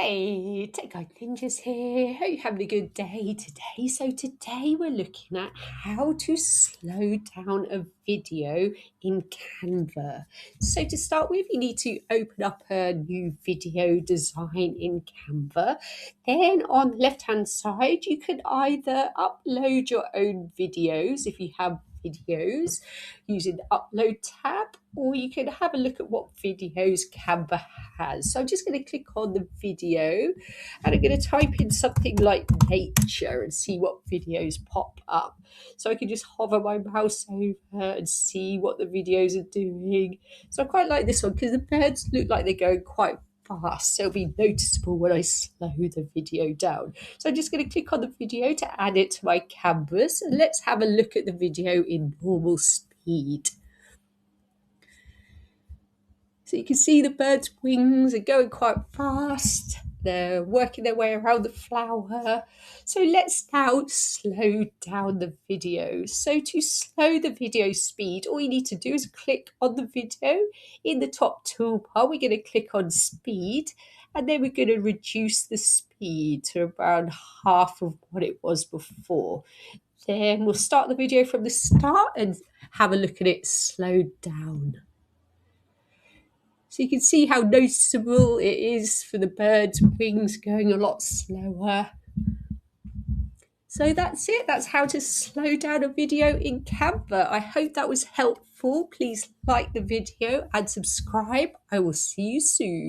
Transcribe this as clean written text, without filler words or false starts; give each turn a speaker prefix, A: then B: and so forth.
A: Hey, Tech Guide Ninjas here. Hope you're having a good day today. So today we're looking at how to slow down a video in Canva. So to start with, you need to open up a new video design in Canva. Then on the left-hand side, you can either upload your own videos if you have videos using the upload tab, or you can have a look at what videos Canva has. So I'm just going to click on the video and I'm going to type in something like nature and see what videos pop up. So I can just hover my mouse over and see what the videos are doing. So I quite like this one because the birds look like they're going quite fast, so it'll be noticeable when I slow the video down. So I'm just going to click on the video to add it to my canvas, and let's have a look at the video in normal speed. So you can see the bird's wings are going quite fast. They're working their way around the flower. So let's now slow down the video. So to slow the video speed, all you need to do is click on the video. In the top toolbar, we're going to click on speed, and then we're going to reduce the speed to around half of what it was before. Then we'll start the video from the start and have a look at it slowed down. So you can see how noticeable it is for the bird's wings going a lot slower. So that's it. That's how to slow down a video in Canva. I hope that was helpful. Please like the video and subscribe. I will see you soon.